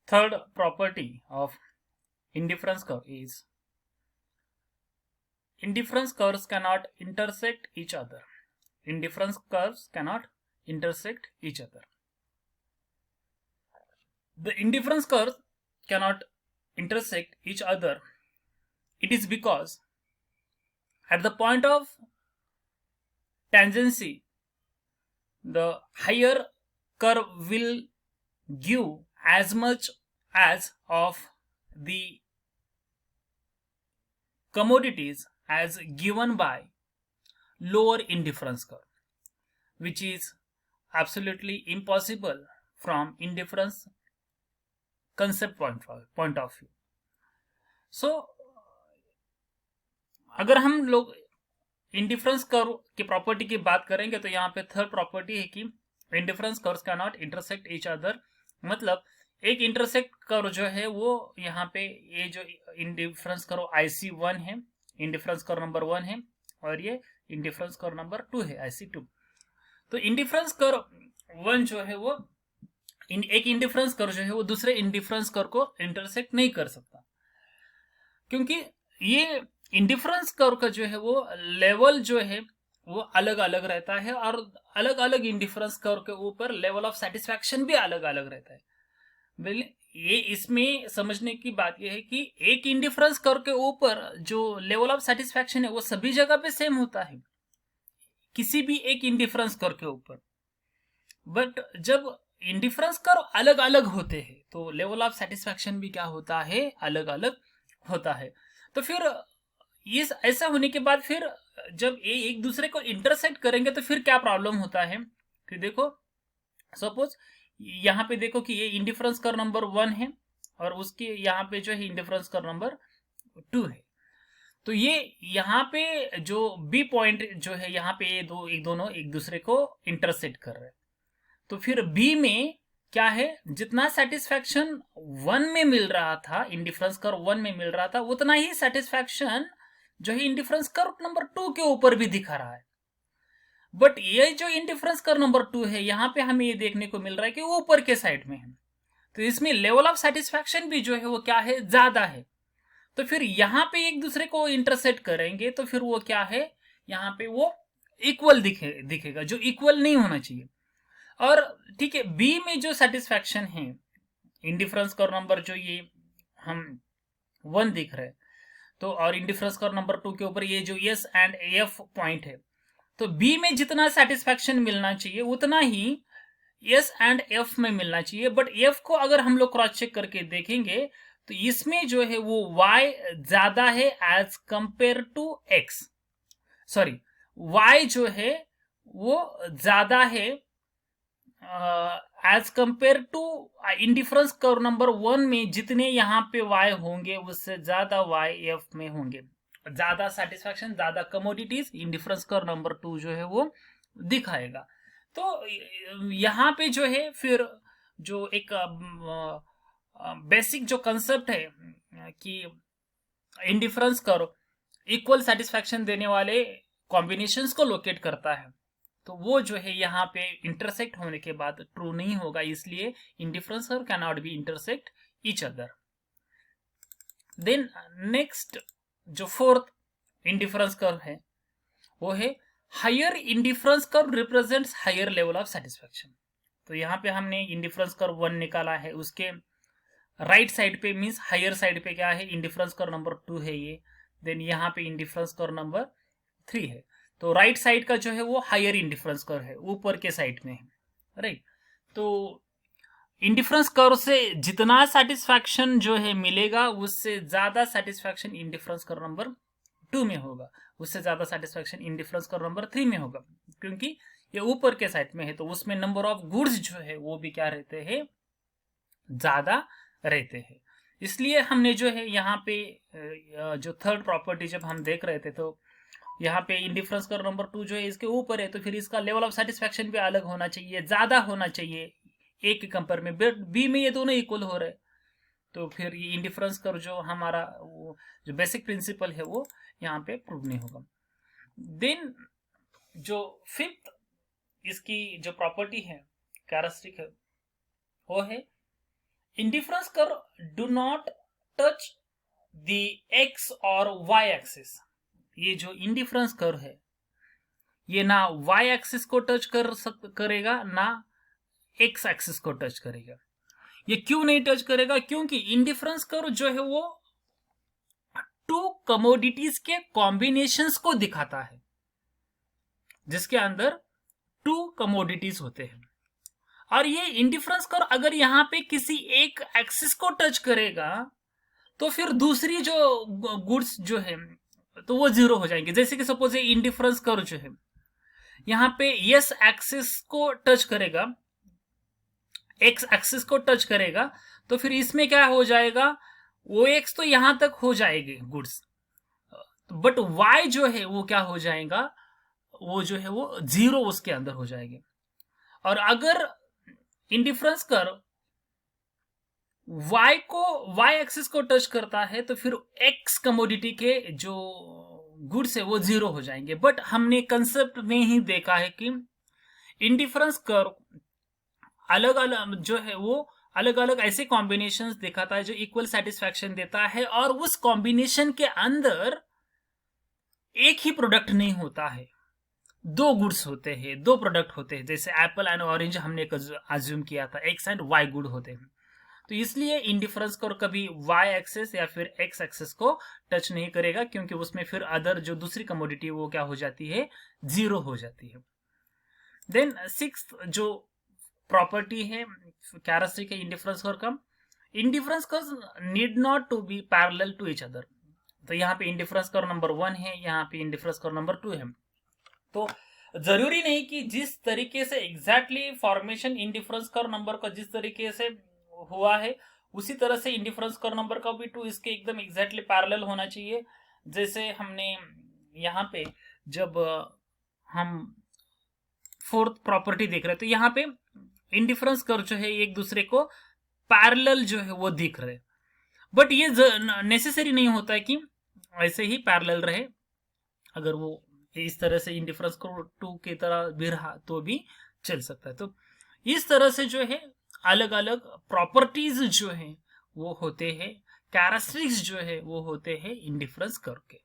Third property of indifference curve is indifference curves cannot intersect each other. Indifference curves cannot intersect each other. The indifference curves cannot intersect each other. It is because at the point of tangency, the higher curve will give as much as of the commodities as given by lower indifference curve, which is absolutely impossible from indifference concept point of view. So अगर हम लोग indifference curve की property की बात करेंगे तो यहाँ पे थर्ड प्रॉपर्टी है कि indifference curves can not intersect each other. मतलब एक इंटरसेक्ट कर्व जो है वो यहाँ पे ये जो इंडिफरेंस कर्व IC1 है, इंडिफरेंस कर्व नंबर 1 है, और ये इंडिफरेंस कर्व नंबर 2 है IC2. तो इंडिफरेंस कर्व 1 जो है वो एक इंडिफरेंस कर्व जो है वो दूसरे इंडिफरेंस कर्व को इंटरसेक्ट नहीं कर सकता, क्योंकि ये इंडिफरेंस कर्व का जो है वो लेवल जो है वो अलग अलग रहता है, और अलग अलग इंडिफरेंस कर्व के ऊपर लेवल ऑफ सेटिस्फैक्शन भी अलग अलग रहता है. ये इसमें समझने की बात यह है कि एक इंडिफरेंस कर्व के ऊपर जो लेवल ऑफ सेटिस्फैक्शन है वो सभी जगह पे सेम होता है किसी भी एक इंडिफरेंस कर्व के ऊपर. बट जब इंडिफरेंस कर्व अलग अलग होते हैं तो लेवल ऑफ सेटिस्फैक्शन भी क्या होता है, अलग अलग होता है. तो फिर ये ऐसा होने के बाद फिर जब ये एक दूसरे को इंटरसेक्ट करेंगे तो फिर क्या प्रॉब्लम होता है कि देखो सपोज यहाँ पे देखो कि ये इंडिफरेंस कर्व नंबर 1 है और उसके यहाँ पे जो है इंडिफरेंस कर्व नंबर 2 है. तो ये यहाँ पे जो बी पॉइंट जो है यहाँ पे ये दोनों एक दूसरे को इंटरसेक्ट कर रहे हैं. तो फिर बी में क्या है, जितना सेटिस्फैक्शन 1 में मिल रहा था, इंडिफरेंस कर्व 1 में मिल रहा था, उतना ही सेटिस्फैक्शन जो है इंडिफरेंस कर्व नंबर 2 के ऊपर भी दिखा रहा है. बट ये जो इंडिफरेंस कर्व नंबर 2 है यहाँ पे हमें ये देखने को मिल रहा है कि वो ऊपर के साइड में है. तो इसमें लेवल ऑफ सेटिस्फैक्शन भी जो है वो क्या है, ज्यादा है. तो फिर यहाँ पे एक दूसरे को इंटरसेक्ट करेंगे तो फिर वो क्या है, यहाँ पे वो इक्वल दिखेगा जो इक्वल नहीं होना चाहिए. और ठीक है, बी में जो सेटिस्फैक्शन है इंडिफरेंस कर्व नंबर जो ये हम 1 दिख रहे हैं, तो और इंडिफरेंस कर्व नंबर 2 के ऊपर ये जो एस एंड एफ पॉइंट है, तो बी में जितना सेटिस्फैक्शन मिलना चाहिए उतना ही एस एंड एफ में मिलना चाहिए. बट एफ को अगर हम लोग क्रॉस चेक करके देखेंगे तो इसमें जो है वो y ज्यादा है as compare to x. Sorry, y जो है वो ज्यादा है as compare to indifference curve number 1 में जितने यहाँ पे y होंगे उससे ज्यादा y f में होंगे. ज्यादा सेटिस्फैक्शन, ज्यादा कमोडिटीज इंडिफरेंस कर्व नंबर 2 जो है वो दिखाएगा. तो यहाँ पे जो है फिर जो एक बेसिक जो कंसेप्ट है कि इंडिफरेंस कर्व इक्वल सेटिस्फैक्शन देने वाले कॉम्बिनेशंस को लोकेट करता है, तो वो जो है यहाँ पे इंटरसेक्ट होने के बाद ट्रू नहीं होगा, इसलिए indifference curve can not be intersect each other. Then next जो फोर्थ इंडिफरेंस कर्व है वो है higher indifference curve represents higher level of satisfaction. तो यहाँ पे हमने इंडिफरेंस कर्व 1 निकाला है, उसके राइट साइड पे मींस हायर साइड पे क्या है, इंडिफरेंस कर्व नंबर 2 है ये. देन यहाँ पे इंडिफरेंस कर्व नंबर 3 है, तो राइट साइड का जो है वो हायर इंडिफरेंस कर्व है, ऊपर के साइड में है, राइट. तो इंडिफरेंस कर्व से जितना सेटिस्फैक्शन जो है मिलेगा उससे ज्यादा सेटिस्फैक्शन इंडिफरेंस कर्व नंबर 2 में होगा, उससे ज्यादा सेटिस्फैक्शन इंडिफरेंस कर्व नंबर 3 में होगा, क्योंकि ये ऊपर के साइड में है तो उसमें नंबर ऑफ गुड्स जो है वो भी क्या रहते हैं, ज्यादा रहते हैं. इसलिए हमने जो है यहाँ पे जो थर्ड प्रॉपर्टी जब हम देख रहे थे तो यहाँ पे इंडिफरेंस कर्व नंबर 2 जो है इसके ऊपर है, तो फिर इसका लेवल ऑफ सेटिस्फैक्शन भी अलग होना चाहिए, ज्यादा होना चाहिए ए के कंपेयर में. बी में ये दोनों इक्वल हो रहे, तो फिर ये इंडिफरेंस कर्व जो हमारा वो जो बेसिक प्रिंसिपल है वो यहाँ पे प्रूव नहीं होगा. देन जो फिफ्थ इसकी जो प्रॉपर्टी है, कैरेक्टरिस्टिक है, वो है indifference curve do not touch the x और वाई एक्सिस। ये जो इंडिफरेंस कर्व है ये ना वाई एक्सिस को टच करेगा ना एक्स एक्सिस को टच करेगा। ये क्यों नहीं टच करेगा? क्योंकि इंडिफरेंस कर्व जो है वो टू कमोडिटीज के कॉम्बिनेशंस को दिखाता है, जिसके अंदर टू कमोडिटीज होते हैं। और ये इंडिफरेंस कर्व अगर यहां पे किसी एक एक्सिस को टच करेगा तो फिर दूसरी जो गुड्स जो है तो वो जीरो हो जाएंगे। जैसे कि सपोज ये इंडिफरेंस कर्व जो है यहां पे यस एक्सिस को टच करेगा, एक्स एक्सिस को टच करेगा, तो फिर इसमें क्या हो जाएगा, वो एक्स तो यहां तक हो जाएगी गुड्स, बट वाई जो है वो क्या हो जाएगा, वो जो है वो जीरो उसके अंदर हो जाएगी। और अगर इंडिफरेंस कर्व वाई एक्सिस को टच करता है तो फिर एक्स कमोडिटी के जो गुड्स है वो जीरो हो जाएंगे। बट हमने कंसेप्ट में ही देखा है कि इंडिफरेंस कर्व अलग अलग जो है वो अलग अलग ऐसे कॉम्बिनेशंस दिखाता है जो इक्वल सेटिस्फैक्शन देता है, और उस कॉम्बिनेशन के अंदर एक ही प्रोडक्ट नहीं होता है, दो गुड्स होते हैं, दो प्रोडक्ट होते हैं। जैसे एप्पल एंड ऑरेंज हमने अज्यूम किया था, एक्स एंड वाई गुड होते हैं। तो इसलिए इंडिफरेंस कर्व कभी वाई एक्सिस या फिर एक्स एक्सिस को टच नहीं करेगा, क्योंकि उसमें फिर अदर जो दूसरी कमोडिटी वो क्या हो जाती है, जीरो हो जाती है। देन सिक्स्थ जो प्रॉपर्टी है कैरेक्टरिस्टिक है इंडिफरेंस कर्व का, indifference curve need not to be parallel to each other. तो यहाँ पे इंडिफरेंस कर्व नंबर 1 है, यहाँ पे इंडिफरेंस कर्व नंबर 2 है। तो जरूरी नहीं कि जिस तरीके से exactly formation indifference curve number का जिस तरीके से हुआ है उसी तरह से इंडिफरेंस कर्व नंबर का भी 2 इसके एकदम एग्जैक्टली पैरेलल होना चाहिए। जैसे हमने यहाँ पे जब हम फोर्थ प्रॉपर्टी देख रहे हैं तो यहाँ पे इंडिफरेंस कर्व जो है एक दूसरे को पैरेलल जो है वो दिख रहे, बट ये नेसेसरी नहीं होता है कि ऐसे ही पैरेलल रहे। अगर वो इस तरह से इंडिफरेंस कर्व 2 की तरह भी रहा तो भी चल सकता है। तो इस तरह से जो है अलग अलग प्रॉपर्टीज जो है वो होते हैं, कैरेक्टरिस्टिक्स जो है वो होते हैं इंडिफरेंस कर्व के।